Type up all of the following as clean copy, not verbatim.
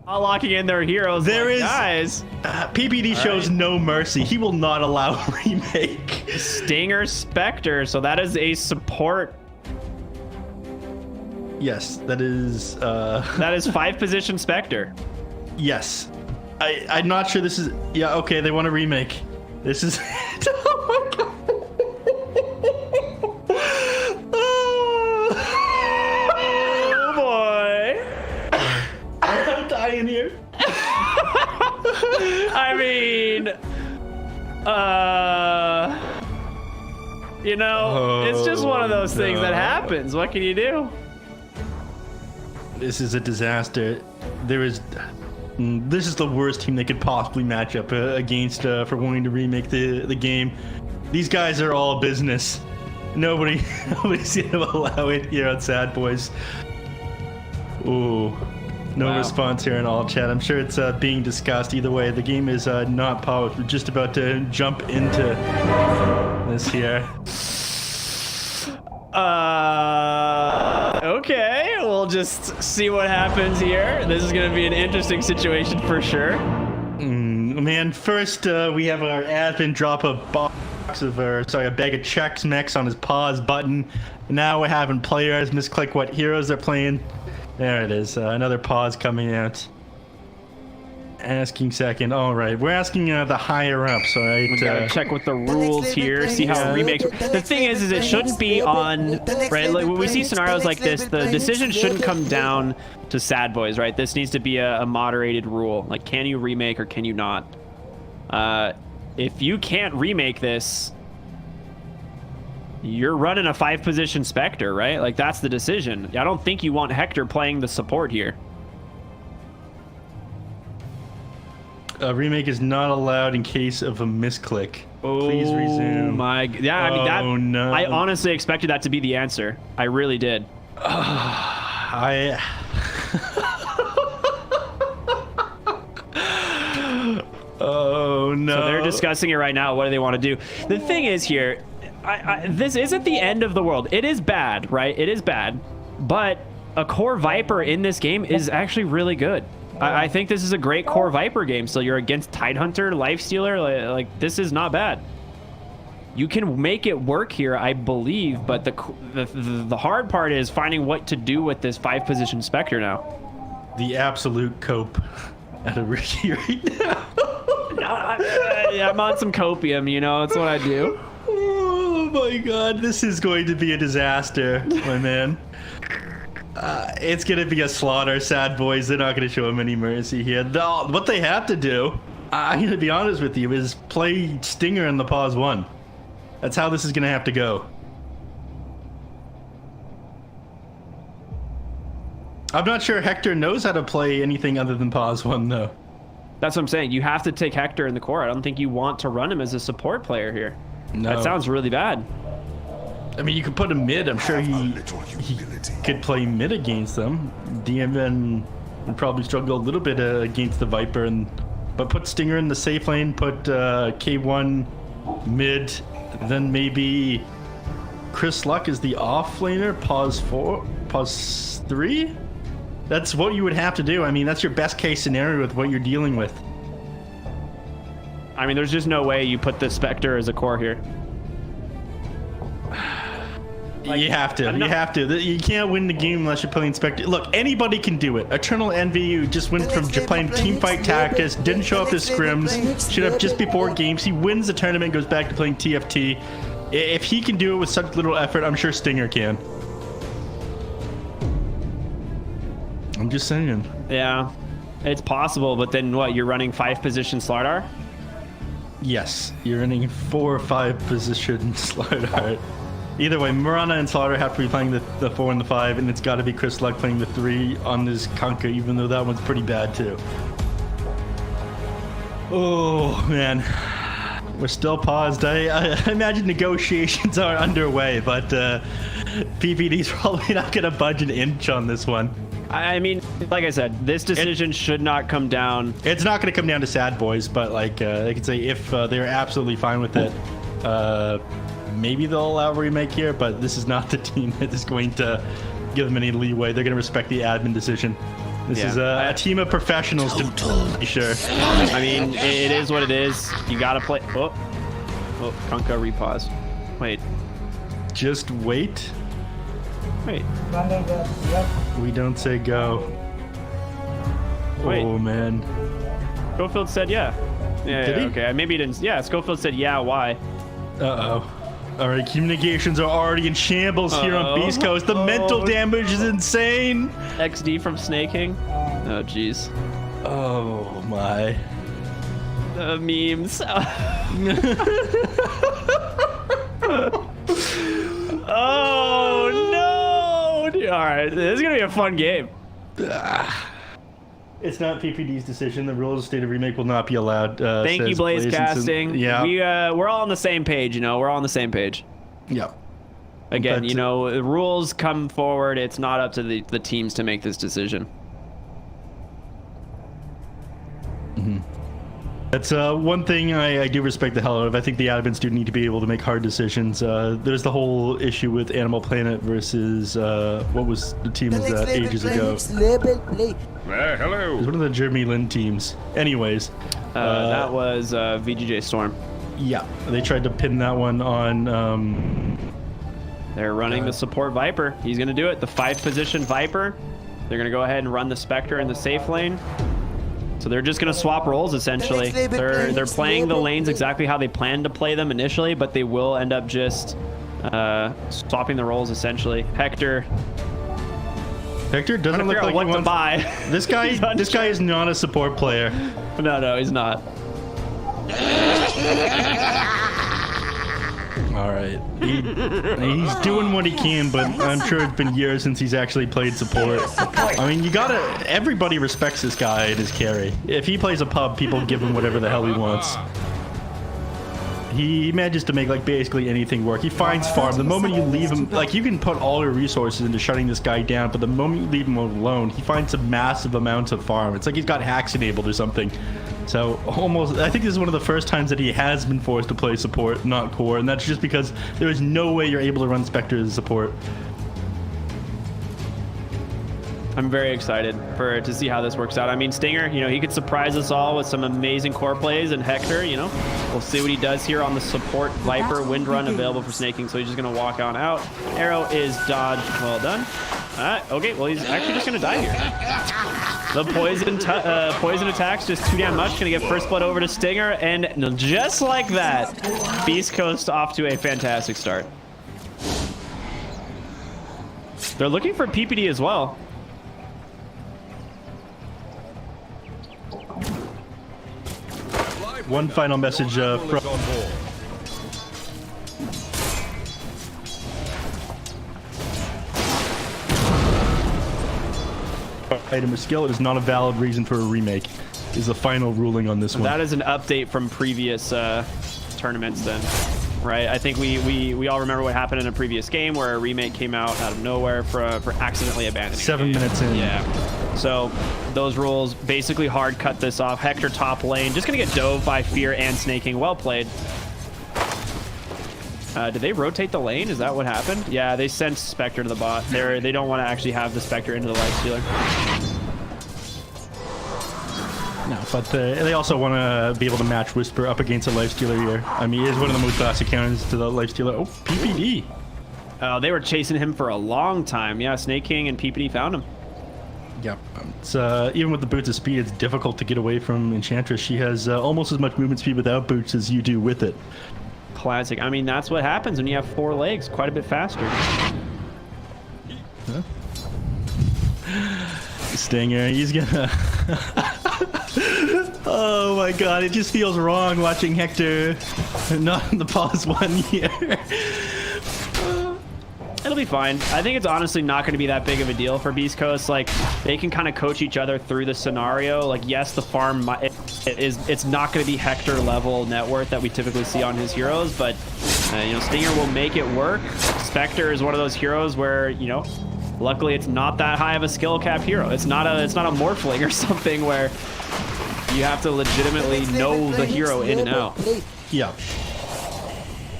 All locking in their heroes. There is guys. PPD shows no mercy. He will not allow a remake. Stinger Spectre. So that is a support. Yes, that is. That is 5-position Spectre. Yes, I'm not sure this is. Yeah, okay, they want a remake. This is. Oh my god. Oh boy. I'm dying here. I mean, you know, it's just one of those things that happens. What can you do? This is a disaster. This is the worst team they could possibly match up against for wanting to remake the game. These guys are all business. Nobody's gonna allow it here on Sad Boys. Ooh. No response here in all chat. I'm sure it's being discussed. Either way, the game is not paused. We're just about to jump into this here. Okay, we'll just see what happens here. This is going to be an interesting situation for sure. Man, first we have our admin drop a box of, a bag of Chex Mix on his pause button. Now we're having players misclick what heroes they're playing. There it is. Another pause coming out. Asking second. All right. We're asking the higher ups. All right. We gotta check with the rules here. See how remakes. The thing is it shouldn't be on. Right. Like when we see scenarios like this, the decision shouldn't come down to Sad Boys. Right. This needs to be a moderated rule. Like, can you remake or can you not? If you can't remake this, you're running a 5-position Spectre, right? Like, that's the decision. I don't think you want Hector playing the support here. A remake is not allowed in case of a misclick. Please resume. My, yeah, I mean, that. No. I honestly expected that to be the answer. I really did. Oh no. So they're discussing it right now. What do they want to do? The thing is here, this isn't the end of the world. It is bad, right? It is bad, but a core Viper in this game is actually really good. I think this is a great core Viper game. So you're against Tidehunter, Lifestealer, like this is not bad. You can make it work here, I believe, but the hard part is finding what to do with this 5-position Spectre now. The absolute cope at a Ricky right now. I'm on some copium, you know, that's what I do. Oh my god, this is going to be a disaster, my man. It's gonna be a slaughter. Sad Boys, they're not gonna show him any mercy here. What they have to do, I'm gonna be honest with you, is play Stinger in the pause 1. That's how this is gonna have to go. I'm not sure Hector knows how to play anything other than pause 1 though. That's what I'm saying. You have to take Hector in the core. I don't think you want to run him as a support player here. No. That sounds really bad. I mean, you could put him mid. I'm sure he could play mid against them. DMN would probably struggle a little bit against the Viper, but put Stinger in the safe lane, put K1 mid, then maybe Chris Luck is the off laner, pause 3? That's what you would have to do. I mean, that's your best case scenario with what you're dealing with. I mean, there's just no way you put the Spectre as a core here. Like, you have to. You have to. You can't win the game unless you're playing Spectre. Look, anybody can do it. Eternal NVU just went from playing Teamfight Tactics, didn't show up to scrims, showed up just before games. He wins the tournament, goes back to playing TFT. If he can do it with such little effort, I'm sure Stinger can. I'm just saying. Yeah, it's possible, but then what? You're running 5-position Slardar? Yes, you're running 4 or 5-position Slardar. Either way, Marana and Slaughter have to be playing the 4 and the 5, and it's got to be Chris Luck playing the 3 on this Kunkka, even though that one's pretty bad too. Oh man, we're still paused. I imagine negotiations are underway, but PPD's probably not going to budge an inch on this one. I mean, like I said, this decision should not come down. It's not going to come down to Sad Boys, but like they could say if they're absolutely fine with it, maybe they'll allow a remake here, but this is not the team that is going to give them any leeway. They're going to respect the admin decision. This Yeah. is a team of professionals to be sure. I mean, it is what it is. You gotta play. Oh, Krunka repause. Wait. Just wait. Wait. We don't say go. Wait. Oh man. Schofield said yeah. Yeah, Did he? okay. Maybe he didn't. Yeah, Schofield said yeah. Why? Uh-oh. All right, communications are already in shambles here on Beastcoast. The mental damage is insane. XD from Snaking. Oh, jeez. Oh my. Memes. Oh no! All right, this is gonna be a fun game. It's not PPD's decision. The rules of State of Remake will not be allowed. Thank you, says Blaze Blaze Casting. Yeah. We're all on the same page. You know, we're all on the same page. Yeah. Again, But, you know, the rules come forward. It's not up to the teams to make this decision. That's one thing I do respect the hell out of. I think the admins do need to be able to make hard decisions. There's the whole issue with Animal Planet versus what was the team was that ages ago? Hello. It was one of the Jeremy Lin teams. Anyways, That was VGJ Storm. yeah, they tried to pin that one on. They're running the support Viper. He's going to do it. The 5th position Viper. They're going to go ahead and run the Spectre in the safe lane. So they're just going to swap roles, essentially. They're playing the lanes exactly how they planned to play them initially, but they will end up just swapping the roles, essentially. Hector Hector doesn't look like what he to wants. buy. This guy is not a support player. No, he's not. All right, he's doing what he can, but I'm sure it's been years since he's actually played support. I mean, everybody respects this guy and his carry. If he plays a pub, people give him whatever the hell he wants. He manages to make like basically anything work. He finds farm. The moment you leave him, like you can put all your resources into shutting this guy down, but the moment you leave him alone, he finds a massive amounts of farm. It's like he's got hacks enabled or something. So almost, I think this is one of the first times that he has been forced to play support, not core, and that's just because there is no way you're able to run Spectre as support. I'm very excited to see how this works out. I mean, Stinger, you know, he could surprise us all with some amazing core plays, and Hector, you know, we'll see what he does here on the support Viper. Wind Run available for snaking, so he's just going to walk on out. Arrow is dodged. Well done. All right, okay, well, he's actually just going to die here. The poison attack's just too damn much. Going to get first blood over to Stinger, and just like that, Beastcoast off to a fantastic start. They're looking for PPD as well. One final message from item or skill. It is not a valid reason for a remake. Is the final ruling on this one. That is an update from previous tournaments then, right? I think we all remember what happened in a previous game where a remake came out of nowhere for accidentally abandoning 7 minutes in. Yeah. So those rules basically hard cut this off. Hector top lane, just gonna get dove by Fear and Snaking. Well played. Did they rotate the lane? Is that what happened? Yeah, they sent Spectre to the bot. They don't want to actually have the Spectre into the Lifestealer. No, but they also want to be able to match Whisper up against a Lifestealer here. I mean, it is one of the most classic counters to the Lifestealer. Oh, PPD. They were chasing him for a long time. Yeah, Snake King and PPD found him. Yep. It's, even with the boots of speed, it's difficult to get away from Enchantress. She has almost as much movement speed without boots as you do with it. Classic. I mean, that's what happens when you have 4 legs. Quite a bit faster. Huh? Stinger, he's gonna... Oh my god, it just feels wrong watching Hector not in the pause one here. It'll be fine. I think it's honestly not going to be that big of a deal for Beastcoast. Like, they can kind of coach each other through the scenario. Like, yes, the farm it's not going to be Hector level net worth that we typically see on his heroes, but you know, Stinger will make it work. Spectre is one of those heroes where, you know, luckily it's not that high of a skill cap hero. It's not a Morphling or something where you have to legitimately know the hero in and out. Yeah.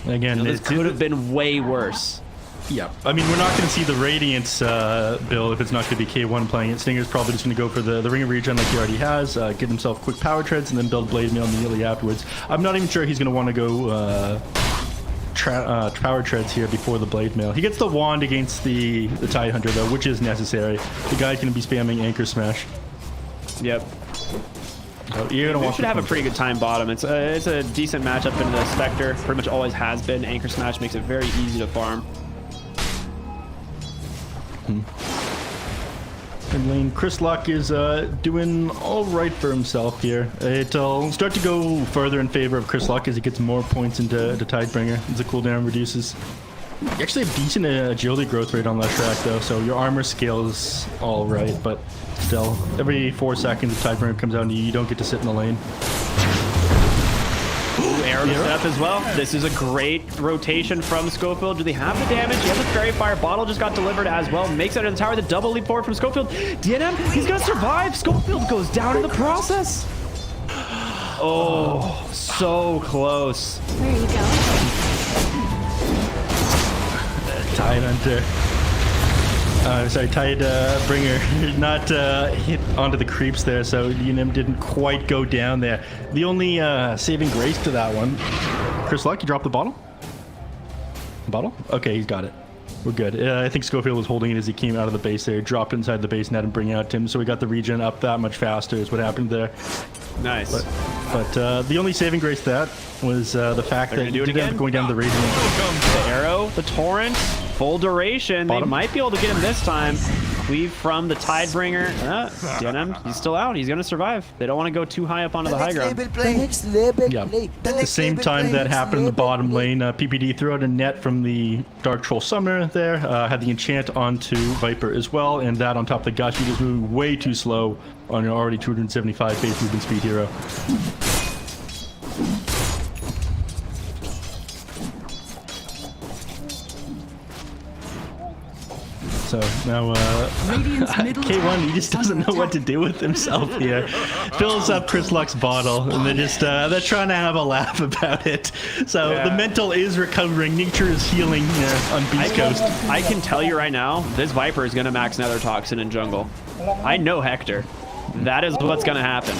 Again, You know, this could have been way worse. Yeah, I mean, we're not going to see the Radiance build if it's not going to be K1 playing it. Stinger's probably just going to go for the Ring of Regen like he already has, get himself quick power treads, and then build Blade Mail immediately afterwards. I'm not even sure he's going to want to go power treads here before the Blade Mail. He gets the wand against the Tide Hunter, though, which is necessary. The guy's going to be spamming Anchor Smash. Yep. So you're gonna We should have a pretty good time bottom. It's a decent matchup in the Spectre. Pretty much always has been. Anchor Smash makes it very easy to farm. In lane, Chris Luck is doing all right for himself here. It'll start to go further in favor of Chris Luck as he gets more points into Tidebringer as the cooldown reduces. You actually have decent agility growth rate on that track though, so your armor scales all right, but still, every 4 seconds a Tidebringer comes out and you don't get to sit in the lane. Ooh, arrow to set up as well. This is a great rotation from Schofield. Do they have the damage? He has a Fairy Fire. Bottle just got delivered as well. Makes it into the tower. The double leap forward from Schofield. DNM, he's going to survive. Schofield goes down in the process. Oh, so close. There you go. Tide Hunter. Sorry, Tidebringer not hit onto the creeps there, so DNM didn't quite go down there. The only saving grace to that one. Chris Luck, you dropped the bottle? Bottle? Okay, he's got it. We're good. I think Schofield was holding it as he came out of the base there, dropped inside the base net and bring out Tim, so we got the regen up that much faster is what happened there. Nice. But the only saving grace to that was the fact that he did end up going down the regen. The arrow, the torrent, full duration. Bottom. They might be able to get him this time. Cleave from the Tidebringer. DNM, he's still out. He's going to survive. They don't want to go too high up onto the high ground. Yeah. At the same time that happened in the bottom lane, PPD threw out a net from the Dark Troll Summoner there, had the enchant onto Viper as well, and that on top of the Gush, he just moved way too slow on an already 275 base movement speed hero. So now K1, he just doesn't know what to do with himself here. Fills up Chris Luck's bottle, and they're trying to have a laugh about it. So the mental is recovering, nature is healing on Beastcoast. I can tell you right now, this Viper is going to max Nether Toxin in jungle. I know Hector. That is what's going to happen.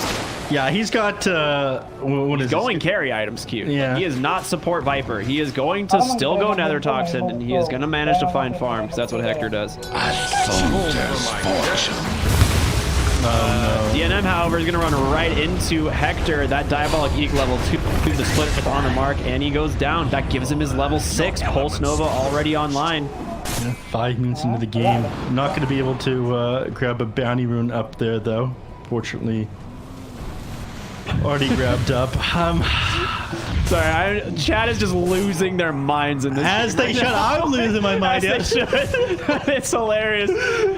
Yeah, he's got He's going carry items, Q. Yeah. He is not support Viper. He is going to still go Nether Toxin, and he is going to manage to find farm, because that's what Hector does. DNM, however, is going to run right into Hector. That Diabolic Eek level 2 the split on the mark, and he goes down. That gives him his level 6. Pulse Nova already online. 5 minutes into the game. Not going to be able to grab a bounty rune up there, though. Fortunately, already grabbed up. Sorry, Chad is just losing their minds in this. As they should. I'm losing my mind. As they should. It's hilarious.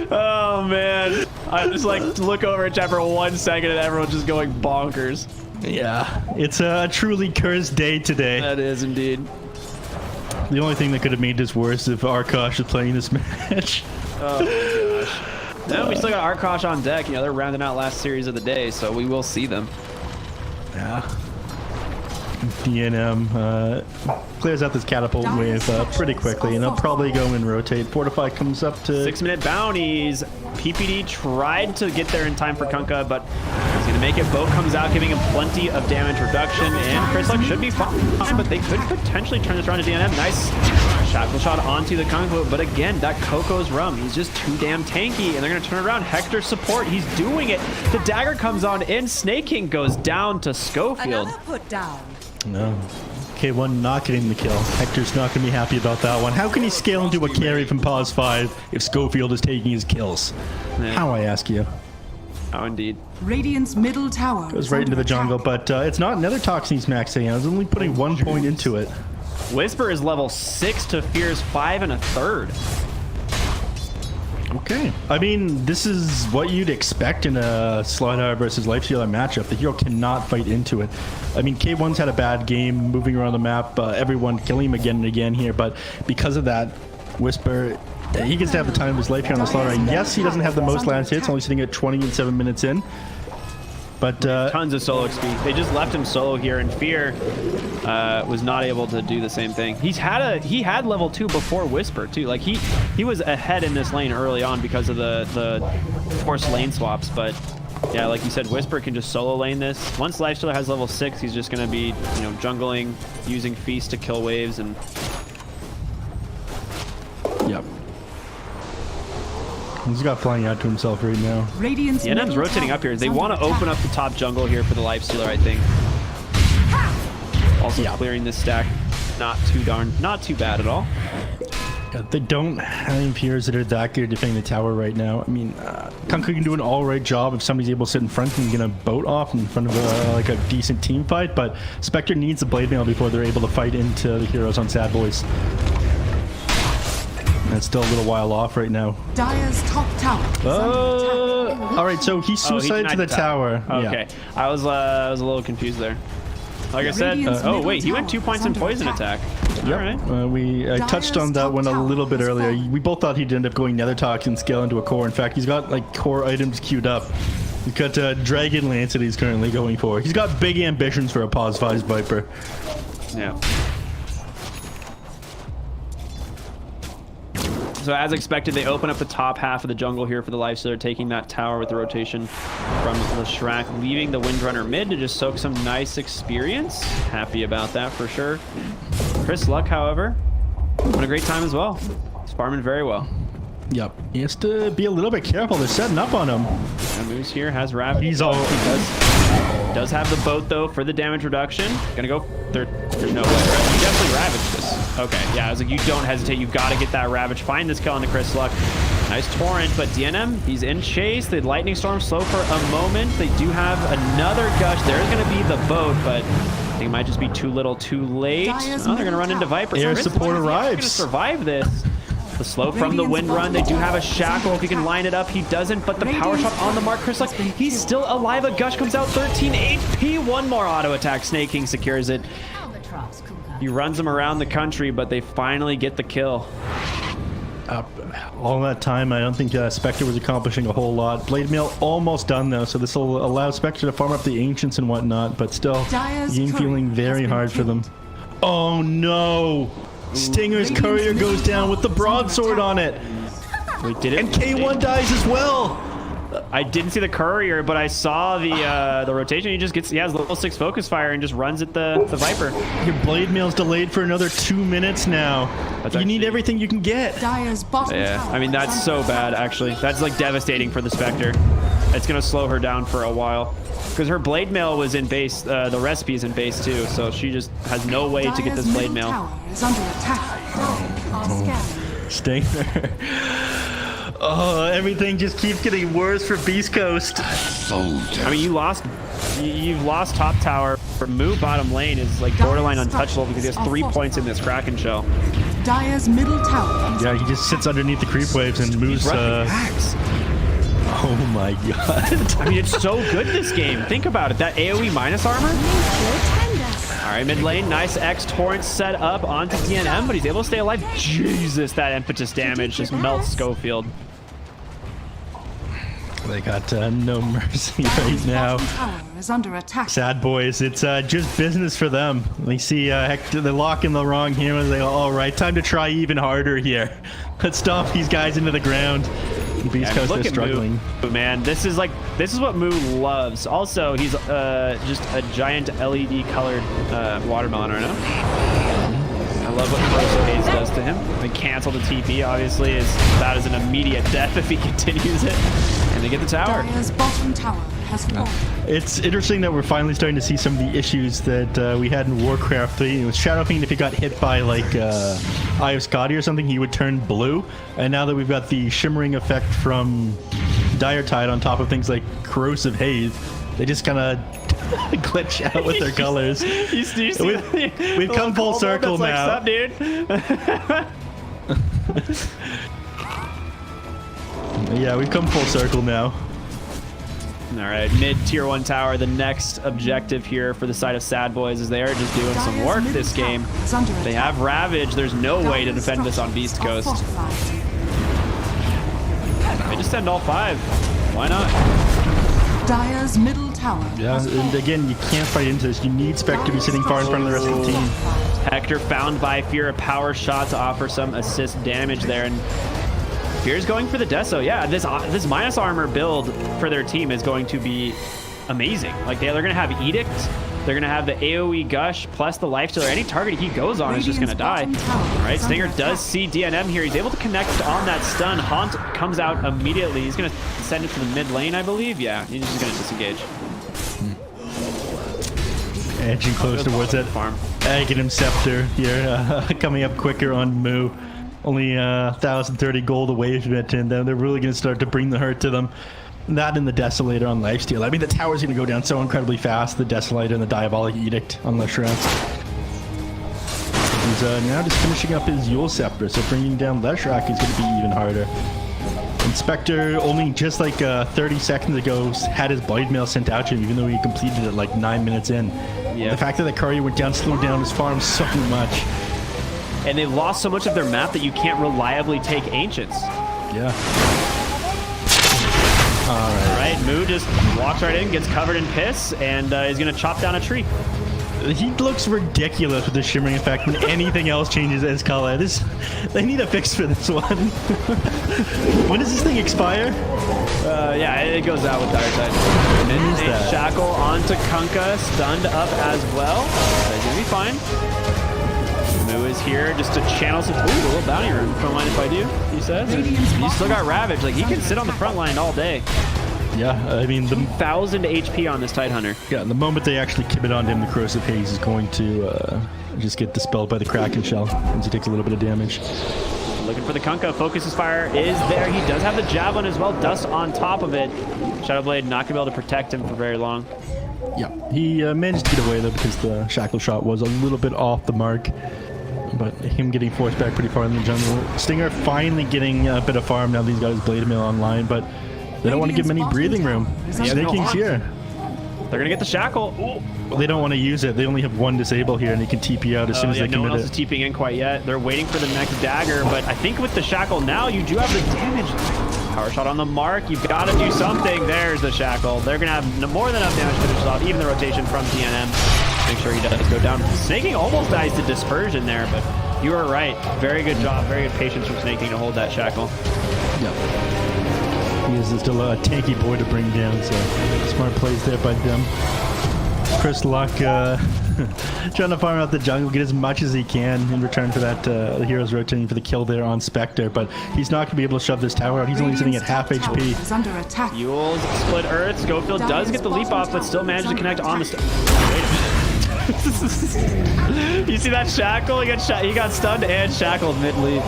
Oh man, I just like look over at Chad for 1 second and everyone's just going bonkers. Yeah, it's a truly cursed day today. That is indeed. The only thing that could have made this worse if Arkosh was playing this match. Oh my gosh. No, we still got Arkosh on deck. You know, they're rounding out last series of the day, so we will see them. Yeah. DNM clears out this catapult wave pretty quickly, and they'll probably go and rotate. Fortify comes up to 6-minute bounties. PPD tried to get there in time for Kunkka, but he's going to make it. Boat comes out, giving him plenty of damage reduction, and Chris Luck should be fine, but they could potentially turn this around to DNM. Nice shackle shot onto the Kunkka, but again, that Coco's rum. He's just too damn tanky, and they're going to turn it around. Hector support, he's doing it. The dagger comes on in. Snake King goes down to Schofield. Another put down. No. K1 not getting the kill. Hector's not going to be happy about that one. How can he scale into a carry from pause 5 if Schofield is taking his kills? Yeah. How, I ask you? Oh, indeed. Radiant's middle tower Goes right into the jungle, but it's not Nether Toxin he's maxing out. He's only putting 1 point into it. Whisper is level 6 to Fear's 5 1/3. Okay. I mean, this is what you'd expect in a Slaughter versus Lifestealer matchup. The hero cannot fight into it. I mean, K1's had a bad game moving around the map, everyone killing him again and again here, but because of that, Whisper, he gets to have the time of his life here on the Slaughter. And yes, he doesn't have the most last hits, only sitting at 20 and 7 minutes in. But Tons of solo XP. They just left him solo here, and Fear was not able to do the same thing. He had level 2 before Whisper too. Like he was ahead in this lane early on because of the forced lane swaps. But yeah, like you said, Whisper can just solo lane this. Once Lifestealer has level 6, he's just gonna be jungling, using Feast to kill waves and. Yep. He's got flying out to himself right now. Radiant's DNM's rotating up here. They want to open up the top jungle here for the Lifestealer, I think. Also clearing this stack. Not too bad at all. Yeah, they don't have any peers that are that good defending the tower right now. I mean, Kunku can do an all-right job if somebody's able to sit in front and get a boat off in front of like a decent team fight, but Spectre needs the blade mail before they're able to fight into the heroes on SADBOYS. That's still a little while off right now. Dire's top tower is under attack. All right, so he suicided to the tower. Okay, Yeah. I was a little confused there. Like I said, oh wait, he went 2 points in poison attack. All right. I touched on that one a little bit earlier. We both thought he'd end up going Nether Toxin scale into a core. In fact, he's got like core items queued up. He's got Dragon Lance that he's currently going for. He's got big ambitions for a Pause 5 Viper. Yeah. So as expected, they open up the top half of the jungle here for the Lifestealer, taking that tower with the rotation from the Shrek, leaving the Windrunner mid to just soak some nice experience. Happy about that for sure. Chris Luck, however, having a great time as well. He's farming very well. Yep. He has to be a little bit careful. They're setting up on him. Moose here has Ravage. He's all... He does have the boat, though, for the damage reduction. Gonna go... There's no way, right? You definitely Ravage this. Okay, yeah, I was like, you don't hesitate. You've got to get that Ravage. Find this kill on the Chris Luck. Nice Torrent, but DNM, he's in chase. The Lightning Storm slow for a moment. They do have another Gush. There's going to be the boat, but I think it might just be too little too late. Oh, they're going to run into Viper. Air support arrives. Going to survive this. The slow from the wind run. They do have a shackle. If he can line it up, he doesn't. But the power shot on the mark. Chris Luck, he's still alive. A Gush comes out 13 HP. One more auto attack. Snake King secures it. He runs them around the country, but they finally get the kill. All that time, I don't think Spectre was accomplishing a whole lot. Blade Mail almost done, though, so this will allow Spectre to farm up the Ancients and whatnot, but still, game feeling very hard for them. Oh, no! Stinger's Courier goes down with the broadsword on it! Wait, did it? And K1 dies as well! I didn't see the Courier, but I saw the rotation. He just gets, he has level 6 Focus Fire and just runs at the Viper. Your Blade Mail's delayed for another 2 minutes now. You need everything you can get. Dire's bottom tower I mean, that's is so under bad, attack. actually. That's like devastating for the Spectre. It's going to slow her down for a while. Because her Blade Mail was in base, the recipe is in base too, so she just has no way to get Dire's this Blade middle Mail. tower is under attack. Stinger. Oh, everything just keeps getting worse for Beastcoast. I mean, you've lost top tower. For Moo bottom lane is like borderline untouchable because he has 3 points in this Kraken shell. Dire's middle tower is Yeah, he just sits underneath the creep waves and moves. Oh my god. I mean, it's so good this game. Think about it. That AoE minus armor. All right, mid lane, nice X Torrent set up onto DNM, but he's able to stay alive. Jesus, that impetus damage just melts Schofield. They got no mercy right now. tower is under attack. SADBOYS, it's just business for them. They see Hector, they're locking the wrong hero. They go, all right, time to try even harder here. Let's stomp these guys into the ground. Beastcoast is struggling. Moo, man, this is what Moo loves. Also, he's just a giant LED colored watermelon right now. I love what Corrosive Haze does to him. They cancel the TP, obviously, that is an immediate death if he continues it. And they get the tower. Dire's bottom tower has fallen. It's interesting that we're finally starting to see some of the issues that we had in Warcraft 3. It was Shadow Fiend, if he got hit by like Eye of Scotty or something, he would turn blue. And now that we've got the shimmering effect from Dire Tide on top of things like Corrosive Haze, they just kind of glitch out with their colors. We've come full circle now. Like, sup, dude? Yeah, we've come full circle now. All right, mid tier 1 tower. The next objective here for the side of SADBOYS is they are just doing some work this game. They have Ravage. There's no way to defend this on Beastcoast. They just send all 5. Why not? Dire's middle tower Yeah, has and fallen. again, you can't fight into this. You need Spec to be sitting far in front of the rest of the team. Hector found by Fear a power shot to offer some assist damage there, and Fear's going for the Deso. Yeah, this minus armor build for their team is going to be amazing. Like they're going to have Edict, they're going to have the AoE Gush plus the Lifestealer. Any target he goes on is just going to die. All right, Stinger does see DNM here. He's able to connect on that stun. Haunt comes out immediately. He's going to send it to the mid lane, I believe. Yeah, he's just going to disengage. Edging close towards that farm. Aghanim Scepter here, coming up quicker on Moo. Only 1,030 gold away from it, and then they're really going to start to bring the hurt to them. That and the Desolator on Lifesteal. I mean, the tower's going to go down so incredibly fast. The Desolator and the Diabolic Edict on Leshrac. He's now just finishing up his Yule Scepter, so bringing down Leshrac is going to be even harder. Inspector only just like 30 seconds ago had his Blade Mail sent out to him, even though he completed it like 9 minutes in. Yeah. The fact that the courier went down slowed down his farm so much. And they've lost so much of their map that you can't reliably take Ancients. Yeah. All right, Moo just walks right in, gets covered in piss, and he's going to chop down a tree. He looks ridiculous with the shimmering effect when anything else changes his color. They need a fix for this one. When does this thing expire? Yeah, it goes out with Dire Side. When is that? Shackle onto Kunkka, stunned up as well. He's going to be fine. Moo is here just to channel some. Ooh, a little bounty rune. Front line if I do, he says. He's still got Ravage. Like, he can sit on the front line all day. Yeah, I mean, 1,000 HP on this Tidehunter. Yeah, the moment they actually commit on him, the Corrosive Haze is going to just get dispelled by the Kraken Shell once he takes a little bit of damage. Looking for the Kunkka. Focus's fire is there. He does have the Javelin as well. Dust on top of it. Shadowblade not going to be able to protect him for very long. Yeah, he managed to get away though because the Shackle shot was a little bit off the mark. But him getting forced back pretty far in the jungle. Stinger finally getting a bit of farm now that he's got his Blade Mail online, but they don't want to give him any breathing room. Snake King's here. They're going to get the Shackle. Ooh. They don't want to use it. They only have one disable here, and they can TP out as soon as they no one commit else it. is TPing in quite yet. They're waiting for the next dagger, but I think with the Shackle now, you do have the damage. Power shot on the mark. You've got to do something. There's the Shackle. They're going to have more than enough damage to finish off. Even the rotation from DNM. Make sure he does go down. Snake King almost dies to Dispersion there, but you are right. Very good job. Very good patience from Snake King to hold that Shackle. Yep. He is still a tanky boy to bring down, so smart plays there by them. Chris Luck trying to farm out the jungle, get as much as he can in return for that the hero's rotating for the kill there on Spectre, but he's not going to be able to shove this tower out. He's only sitting at half HP. Is under attack. Yule's split Earth. Schofield does get the leap off, but still manages to connect on the... You see that Shackle? He got stunned and shackled mid-leap.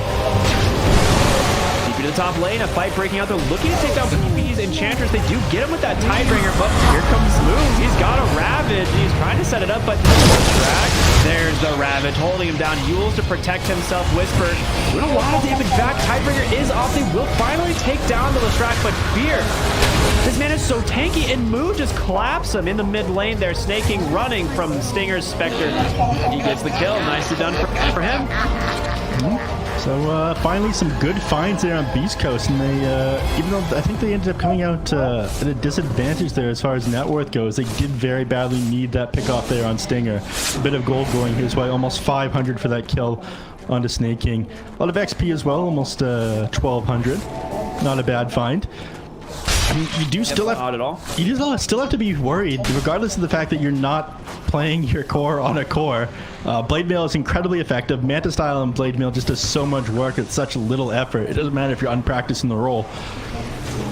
To the top lane, a fight breaking out. They're looking to take down PPD's Enchantress. They do get him with that Tidebringer, but here comes Moo. He's got a Ravage. He's trying to set it up, but there's the Ravage holding him down. Yules to protect himself. Whisper doing a lot of damage back. Tidebringer is off. They will finally take down the Leshrac, but Fear, this man is so tanky, and Moo just collapse him in the mid lane there. Snake King running from Stinger's Spectre. He gets the kill. Nicely done for him. So finally some good finds there on Beastcoast, and they, even though I think they ended up coming out at a disadvantage there as far as net worth goes, they did very badly need that pick off there on Stinger. A bit of gold going his way, almost 500 for that kill onto Snake King. A lot of XP as well, almost 1,200. Not a bad find. I mean, you do still have, not at all. you do still have to be worried, regardless of the fact that you're not playing your core on a core. Blade Mail is incredibly effective. Manta Style and Blade Mail just does so much work at such little effort. It doesn't matter if you're unpracticed in the role.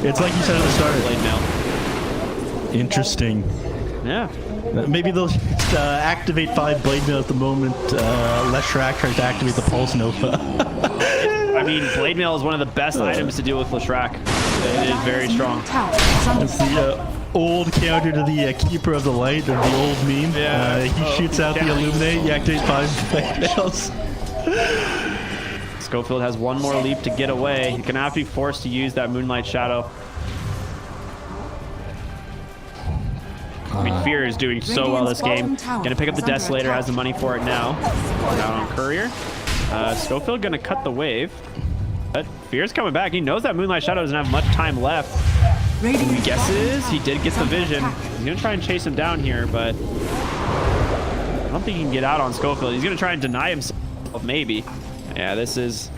It's like you said at the start. Blade Mail. Interesting. Yeah. Maybe they'll just, activate 5 Blade Mail at the moment. Leshrac tries to activate the Pulse Nova. I mean, Blade Mail is one of the best items to deal with Leshrac. It is very strong. It's the old counter to the Keeper of the Light, or the old meme. Yeah. He shoots out the Illuminate, you activate 5 Blade Mails. Schofield has one more leap to get away. He's going to have to be forced to use that Moonlight Shadow. I mean, Fear is doing so well this game. Going to pick up the Desolator, has the money for it now. Down on Courier. Schofield going to cut the wave. But Fear's coming back. He knows that Moonlight Shadow doesn't have much time left. Radiant's Guesses bottom he did get the tower is under vision. attack. He's gonna try and chase him down here, but I don't think he can get out on Schofield. He's gonna try and deny himself, maybe. Yeah, this is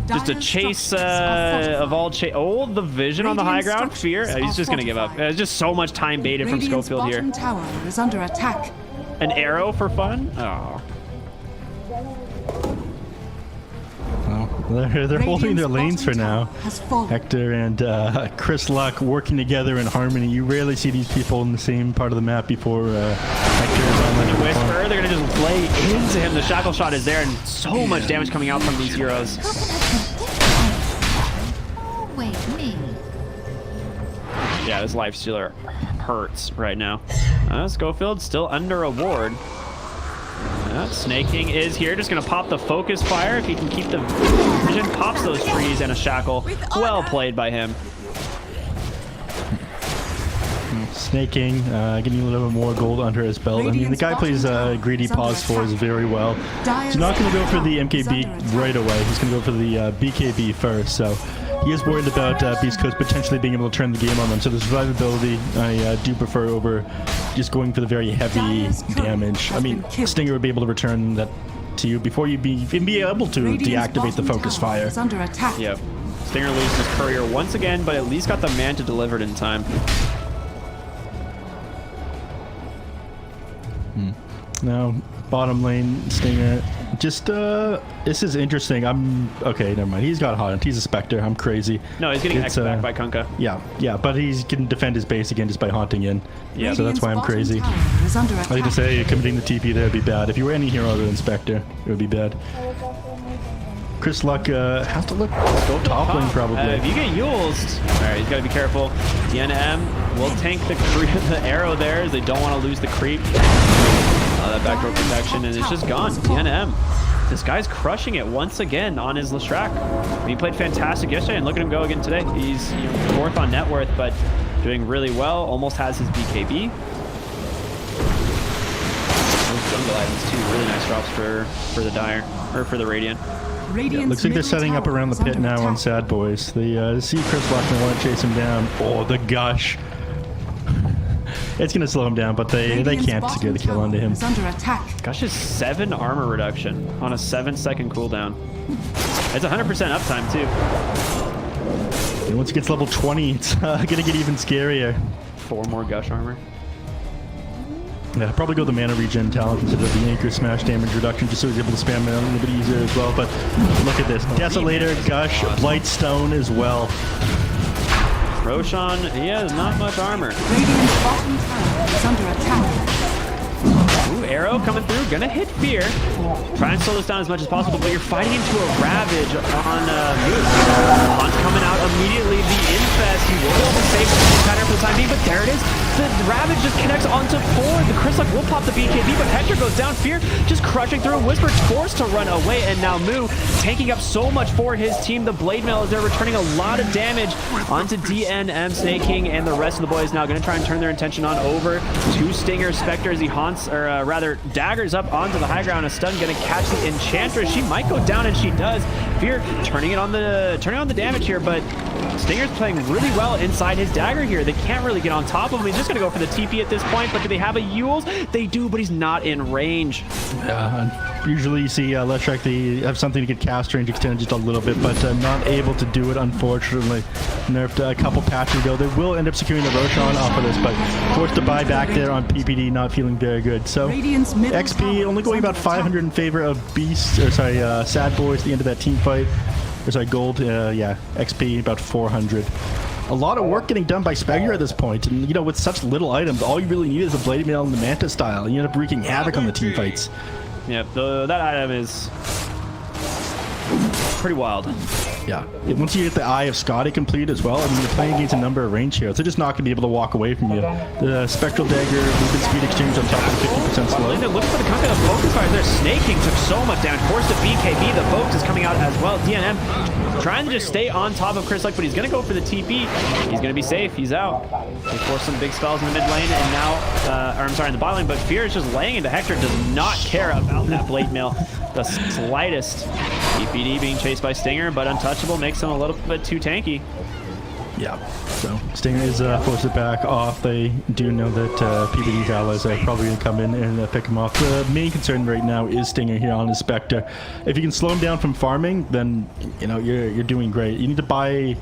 just a Dire's chase structures are of all chase. Oh, the vision on the high Radiant's ground. Fear. structures He's are just gonna give up. fortified. It's just so much time baited from Radiant's Schofield here. bottom tower is under attack. An arrow for fun? Oh. Well, they're holding their lanes for now. Has fallen. Hector and Chris Luck working together in harmony. You rarely see these people in the same part of the map before Hector is on the Whisper, they're gonna just lay into him. The shackle shot is there, and so much damage coming out from these heroes. Wait, me. Yeah, this life stealer hurts right now. Schofield still under a ward. Snaking is here, just gonna pop the focus fire. If he can keep the vision, pops those trees and a shackle. Well played by him. Snaking, getting a little bit more gold under his belt. I mean, the guy plays greedy pause fours very well. He's not going to go for the MKB right away. He's going to go for the BKB first. So he is worried about Beastcoast potentially being able to turn the game on them. So the survivability I do prefer over just going for the very heavy damage. I mean, Stinger would be able to return that to you before you even be able to deactivate the focus fire. Is under attack. Yep. Stinger loses his courier once again, but at least got the man to deliver it in time. Now, bottom lane, Stinger. Just, this is interesting. Okay, never mind. He's got Haunt. He's a Spectre. I'm crazy. No, he's getting X back by Kunkka. Yeah, but he can defend his base again just by haunting in. Yeah. So that's why I'm crazy. I like to say, committing the TP there would be bad. If you were any hero other than Spectre, it would be bad. Chris Luck has to go top lane probably. If you get Yulesed, all right, he's got to be careful. DNM will tank the arrow there as they don't want to lose the creep. That backdoor protection, and it's just gone. DNM. This guy's crushing it once again on his Lestrak. He played fantastic yesterday, and look at him go again today. He's fourth on net worth, but doing really well. Almost has his BKB. Those jungle items too. Really nice drops for the Dire, or for the Radiant. Yeah, looks like they're setting up around the pit now on SADBOYS. They see Chris Luck and want to chase him down. Oh, the gush. It's going to slow him down, but they can't get a kill onto him. Gush is 7 armor reduction on a 7-second cooldown. It's 100% uptime too. And once it gets level 20, it's going to get even scarier. 4 more Gush armor. Yeah, probably go the mana regen talent instead of the anchor smash damage reduction, just so he's able to spam it a little bit easier as well. But look at this. Desolator, Gush, Blightstone as well. Roshan, he has not much armor. Radiant's bottom tower is under attack. Ooh, arrow coming through, gonna hit Fear. Try and slow this down as much as possible, but you're fighting into a Ravage on Moose. Hunt coming out immediately, the Infest. He will be able to save the pattern for the time being, but there it is. The Ravage just connects onto 4. The Chris Luck will pop the BKB, but Hector goes down. Fear just crushing through. Whisper forced to run away, and now Moo taking up so much for his team. The Blade Mail is there, returning a lot of damage onto DNM, Snaking, and the rest of the boys now going to try and turn their attention on over to Stinger. Spectre as he haunts, or rather daggers up onto the high ground. A stun going to catch the Enchantress. She might go down, and she does. Fear turning on the damage here, but Stinger's playing really well inside his dagger here. They can't really get on top of him. He's just going to go for the TP at this point, but do they have a Yules? They do, but he's not in range. Usually you see Leshrac, they have something to get cast range extended just a little bit, but not able to do it, unfortunately. Nerfed a couple patches ago. They will end up securing the Roshan off of this, but forced to buy back there on PPD, not feeling very good. So XP only going about 500 in favor of SADBOYS at the end of that team fight. Or sorry, gold, yeah, XP about 400. A lot of work getting done by Spectre at this point, and with such little items, all you really need is a Blade Mail and the Manta style. You end up wreaking havoc on the team fights. Yep, that item is pretty wild. Yeah. Once you get the Eye of Scotty complete as well, I mean, you're playing against a number of range heroes. They're just not going to be able to walk away from you. The Spectral Dagger, movement speed exchange on top of the 50% slow. Look for the Kunkka. The focus fire there. Snaking took so much damage. Forced to BKB. The focus is coming out as well. DNM trying to just stay on top of Chris Luck, but he's going to go for the TP. He's going to be safe. He's out. They forced some big spells in the mid lane, and now, or I'm sorry, in the bot lane, but Fear is just laying into Hector. Does not care about that Blade Mail the slightest. PPD being chased by Stinger, but untouchable makes him a little bit too tanky. Yeah, so Stinger is forced to back off. They do know that PPD's allies are probably going to come in and pick him off. The main concern right now is Stinger here on his Spectre. If you can slow him down from farming, then you know you're doing great. You need to buy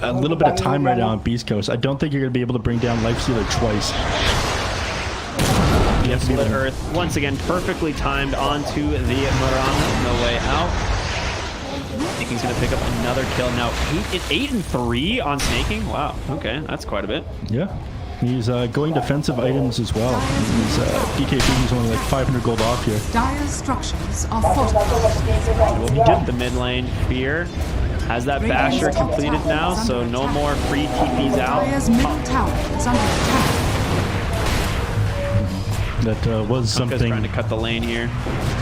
a little bit of time right now on Beastcoast. I don't think you're going to be able to bring down Lifestealer twice. Yep, Split Earth once again perfectly timed onto the Mirana. No way out. I think he's going to pick up another kill now. 8 and 3 on snaking. Wow. Okay, that's quite a bit. Yeah. He's going defensive items as well. He's PKP. He's only like 500 gold off here. Dire's structures are fortified. Well, he did the mid lane. Fear has that basher completed now, so no more free TPs out. Dire's middle tower is under attack. That was something. Trying to cut the lane here.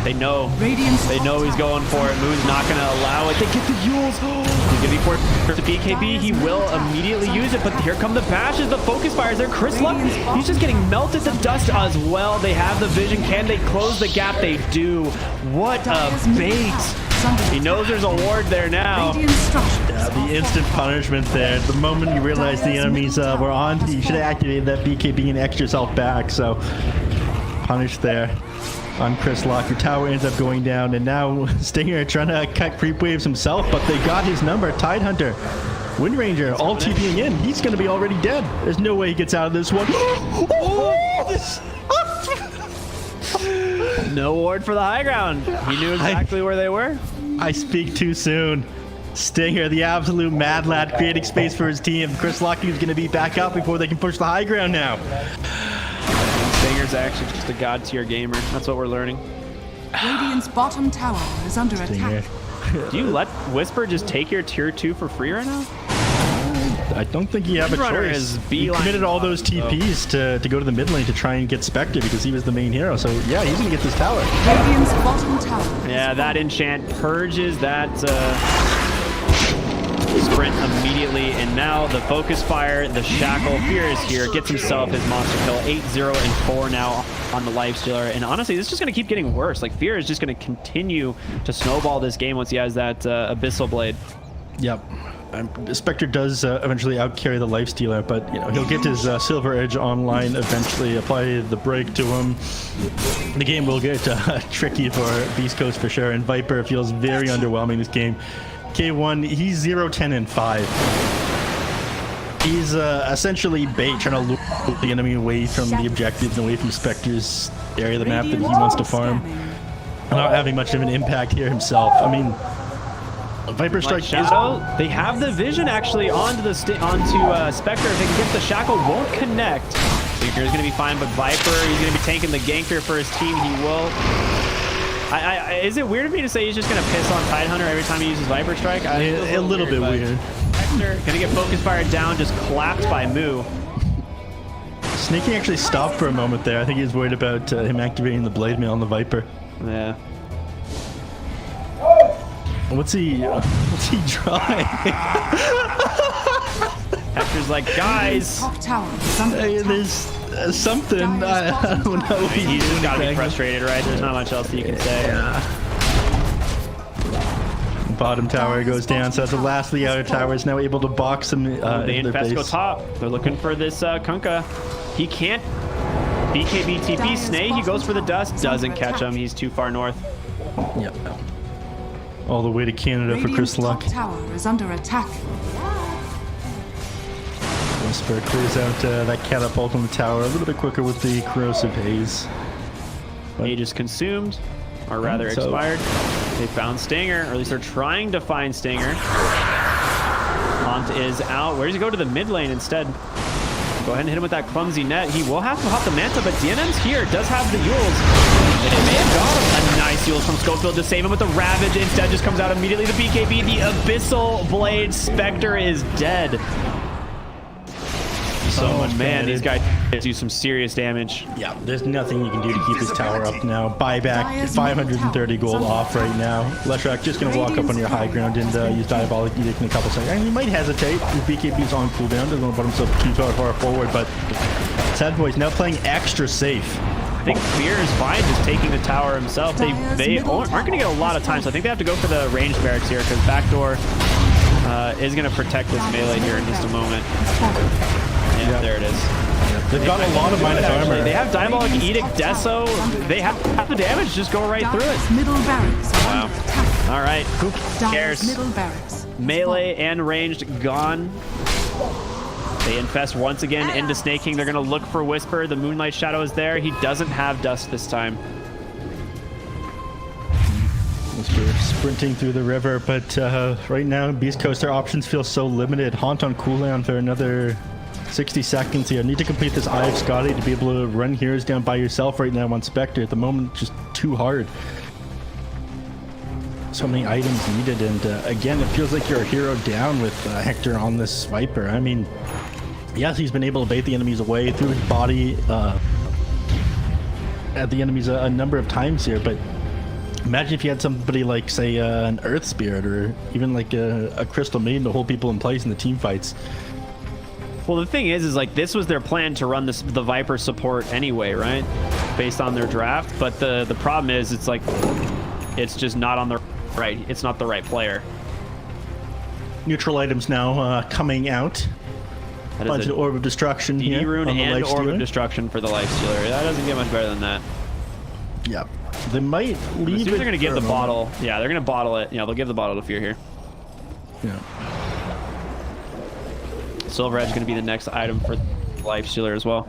They know. Radiant's They know he's going for it. Moo's not going to allow it. They get the Yules. He's going to be for the BKB. He will immediately use it, but here come the bashes. The focus fires there. Chris Luck, he's just getting melted to dust as well. They have the vision. Can they close the gap? They do. What a bait. He knows there's a ward there now. Yeah, the instant punishment there. The moment you realize the enemies were on, you should have activated that BKB and extra yourself back. So punished there on Chris Lock. Your tower ends up going down, and now Stinger trying to cut creep waves himself, but they got his number. Tidehunter, Wind Ranger, all TPing in. He's going to be already dead. There's no way he gets out of this one. No ward for the high ground. He knew exactly where they were. I speak too soon. Stinger, the absolute mad lad, creating space for his team. Chris Lockheed is going to be back up before they can push the high ground now. Stinger's actually just a god tier gamer. That's what we're learning. Radiant's bottom tower is under attack. Do you let Whisper just take your tier 2 for free right now? I don't think you have a Runner choice. is He beeline committed all those TPs to go to the mid lane to try and get Spectre because he was the main hero. So yeah, he's gonna get this tower. Radiant's bottom tower. Yeah, that enchant purges that sprint immediately, and now the focus fire, the shackle. Fear is here, gets himself his monster kill. 8-0 and 4 now on the Lifestealer, and honestly, this is just going to keep getting worse. Like, Fear is just going to continue to snowball this game once he has that Abyssal Blade. Yep. Spectre does eventually outcarry the Lifestealer, but you know he'll get his Silver Edge online eventually. Apply the break to him. The game will get tricky for Beastcoast for sure, and Viper feels very underwhelming this game. K1, he's 0-10 and 5. He's essentially bait, trying to lure the enemy away from the objectives and away from Spectre's area of the map that he wants to farm. Not having much of an impact here himself. I mean, Viper Strike Shadow, they have the vision actually onto the Spectre. If they can get the shackle, won't connect. Stinker's going to be fine, but Viper, he's going to be tanking the ganker for his team. He will. Is it weird of me to say he's just going to piss on Tidehunter every time he uses Viper Strike? A little bit weird. Spectre going to get focus fired down, just clapped by Moo. Snaking actually stopped for a moment there. I think he was worried about him activating the blade mail on the Viper. Yeah. What's he trying? Hector's like, guys. Top tower is under Hey, attack. there's something. I don't know. He's just got to be frustrated, right? There's not much else that you can say. Yeah. Bottom tower goes down, so that's the last of the outer towers now able to box them. The in their Infest go base. top. They're looking for this Kunkka. He can't BKB TP. Snay, he goes for the dust. Doesn't catch him. He's too far north. Yep. All the way to Canada for Radiant's Chris Luck. top tower is under attack. Whisper clears out that catapult on the tower a little bit quicker with the corrosive haze. Mage is consumed, or rather So- expired. They found Stinger, or at least they're trying to find Stinger. Mont is out. Where does he go to the mid lane instead? Go ahead and hit him with that clumsy net. He will have to hop the Manta, but DNM's here. Does have the Yules. And it may have got him. A nice Yules from Schofield to save him with the Ravage. Instead just comes out immediately. The BKB, the Abyssal Blade. Spectre is dead. So Oh much man, damage. these guys do some serious damage. Yeah, there's nothing you can do to keep his tower up now. Buyback, 530 gold off right now. Leshrak just going to walk up on your high ground and use Diabolic Edict in a couple seconds. And he might hesitate. His BKB's on cooldown. Doesn't want to put himself too far forward, but SADBOYS now playing extra safe. I think Fear is fine just taking the tower himself. They aren't going to get a lot of time, so I think they have to go for the ranged barracks here because backdoor is going to protect this melee here in just a moment. Yeah, there it is. They've got a lot of minus armor. They have Diabolic Edict, Deso. They have the damage just go right through it. Middle barracks. Wow. All right, who cares? Middle barracks. Melee and ranged gone. They infest once again into Snake King. They're going to look for Whisper. The Moonlight Shadow is there. He doesn't have Dust this time. Whisper sprinting through the river, but right now, Beastcoast, their options feel so limited. Haunt on cooldown for another 60 seconds here. Need to complete this Eye of Scotty to be able to run heroes down by yourself right now on Spectre. At the moment, just too hard. So many items needed, and again, it feels like you're a hero down with Hector on this Viper. I mean, yes, he's been able to bait the enemies away through his body at the enemies a number of times here, but imagine if you had somebody like, say, an Earth Spirit or even like a Crystal Maiden to hold people in place in the team fights. Well, the thing is like this was their plan to run the Viper support anyway, right? Based on their draft, but the problem is it's like it's just not on the right. It's not the right player. Neutral items now coming out. Bunch of Orb of Destruction DD here Rune on the and Lifestealer. Orb of Destruction for the Lifestealer. That doesn't get much better than that. Yep. They might leave it. They're going to give the bottle. Yeah, they're going to bottle it. Yeah, they'll give the bottle to Fear here. Yeah. Silver Edge is going to be the next item for Lifestealer as well.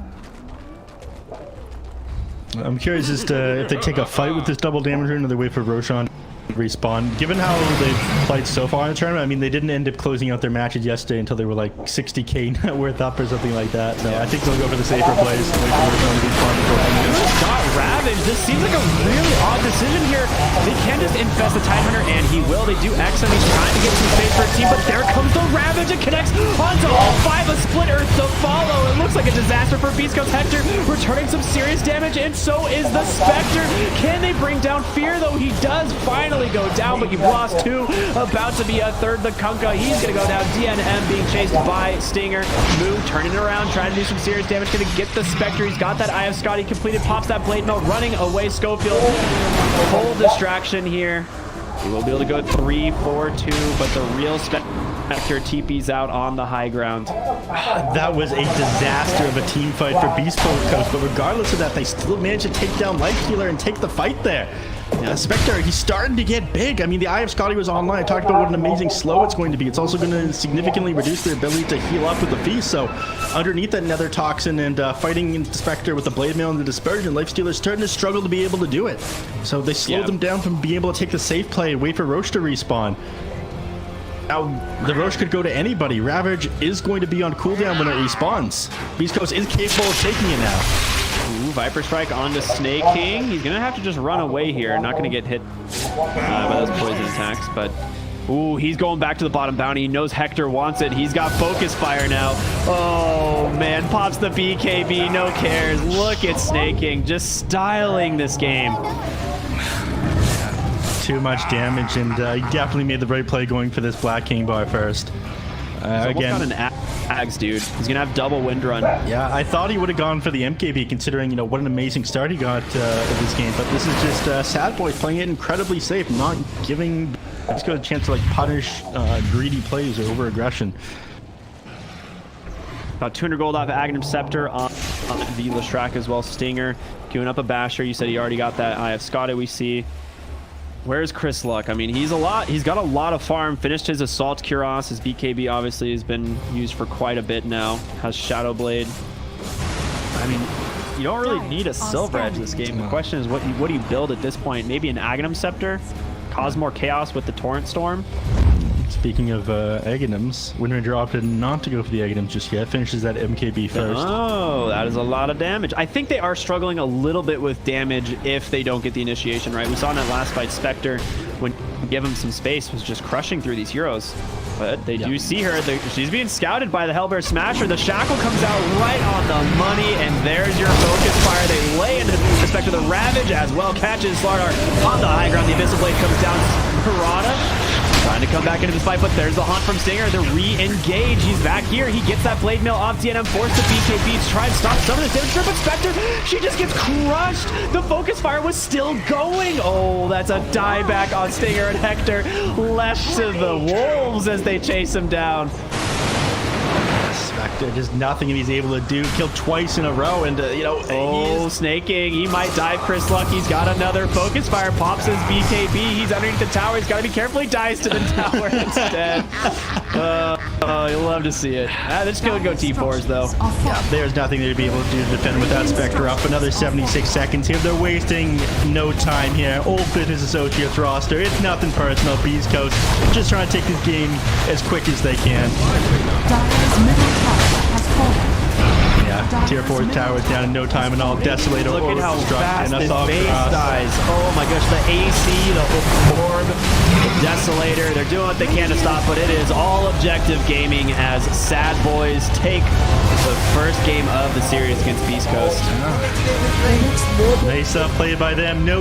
I'm curious as to if they take a fight with this double damage rune or they wait for Roshan to respawn. Given how they've played so far in the tournament, I mean, they didn't end up closing out their matches yesterday until they were like 60k net worth up or something like that. So I think they'll go for the safer plays. Wait for Roshan to respawn before coming in. Got Ravage. This seems like a really odd decision here. They can just infest the Tidehunter, and he will. They do X him. He's trying to get some space for a team, but there comes the Ravage. It connects onto all 5. A split Earth to follow. It looks like a disaster for Beastcoast. Hector returning some serious damage, and so is the Spectre. Can they bring down Fear, though? He does finally go down, but you've lost 2. About to be a 3rd. The Kunkka, he's going to go down. DNM being chased by Stinger. Moo turning it around, trying to do some serious damage. Going to get the Spectre. He's got that Eye of Scotty completed. Pops that Blade Melt, running away. Schofield, full distraction here. He will be able to go 3-4-2, but the real Spectre TP's out on the high ground. That was a disaster of a team fight for Beastcoast, but regardless of that, they still managed to take down Lifestealer and take the fight there. Yeah, Spectre, he's starting to get big. I mean, the Eye of Scotty was online. I talked about what an amazing slow it's going to be. It's also going to significantly reduce their ability to heal up with the Feast. So underneath that Nether Toxin and fighting into Spectre with the Blade Mail and the Dispersion, Lifestealer's starting to struggle to be able to do it. So they slowed them down from being able to take the safe play and wait for Roche to respawn. Now, the Roche could go to anybody. Ravage is going to be on cooldown when it respawns. Beastcoast is capable of taking it now. Ooh, Viper Strike onto Snake King. He's going to have to just run away here. Not going to get hit by those poison attacks, but... Ooh, he's going back to the bottom bounty. He knows Hector wants it. He's got Focus Fire now. Oh, man. Pops the BKB. No cares. Look at Snake King just styling this game. Too much damage, and he definitely made the right play going for this Black King bar first. Again, got an Ags, dude. He's gonna have double wind run. Yeah, I thought he would have gone for the MKB, considering what an amazing start he got in this game. But this is just SADBOYS playing it incredibly safe, not giving Beastcoast a chance to punish greedy plays or over aggression. About 200 gold off Aghanim Scepter on the Lestrak as well. Stinger queuing up a Basher. You said he already got that Eye of Scotty. We see. Where's Chris Luck? I mean, he's got a lot of farm. Finished his Assault Cuirass. His BKB obviously has been used for quite a bit now. Has Shadow Blade. I mean, you don't really need a Silver Edge this game. The question is, what do you build at this point? Maybe an Aghanim Scepter? Cause more chaos with the Torrent Storm? Speaking of Aghanims, Windranger opted not to go for the Aghanims just yet. Finishes that MKB first. Oh, that is a lot of damage. I think they are struggling a little bit with damage if they don't get the initiation right. We saw in that last fight, Spectre, when you give him some space, was just crushing through these heroes. But they do see her. She's being scouted by the Hellbear Smasher. The Shackle comes out right on the money, and there's your Focus Fire. They lay into Spectre. The Ravage as well catches Slardar on the high ground. The Abyssal Blade comes down. Piranha. Trying to come back into this fight, but there's the hunt from Stinger. The re-engage. He's back here. He gets that blade mail off TNM, forced the BKB to try and stop some of this damage. But Spectre, she just gets crushed. The focus fire was still going. Oh, that's a dieback on Stinger, and Hector left to the wolves as they chase him down. Spectre, just nothing he's able to do. Killed twice in a row, and Snaking. He might die. Chris Luck, he's got another focus fire. Pops his BKB. He's underneath the tower. He's got to be careful. He dies to the tower instead. You'll love to see it. This could go T4s, though. Yeah, there's nothing they'd be able to do to defend without Spectre up. Another 76 seconds here. They're wasting no time here. Old Business Associates roster. It's nothing personal. Beastcoast just trying to take this game as quick as they can. Dire's middle tower has fallen. Yeah, tier 4 towers down in no time and all. Desolator, Look at how fast this Assault base Cross. dies. Oh my gosh, the AC, the orb, the Desolator, they're doing what they can to stop, but it is all objective gaming as SADBOYS take the first game of the series against Beastcoast. Nice played by them. No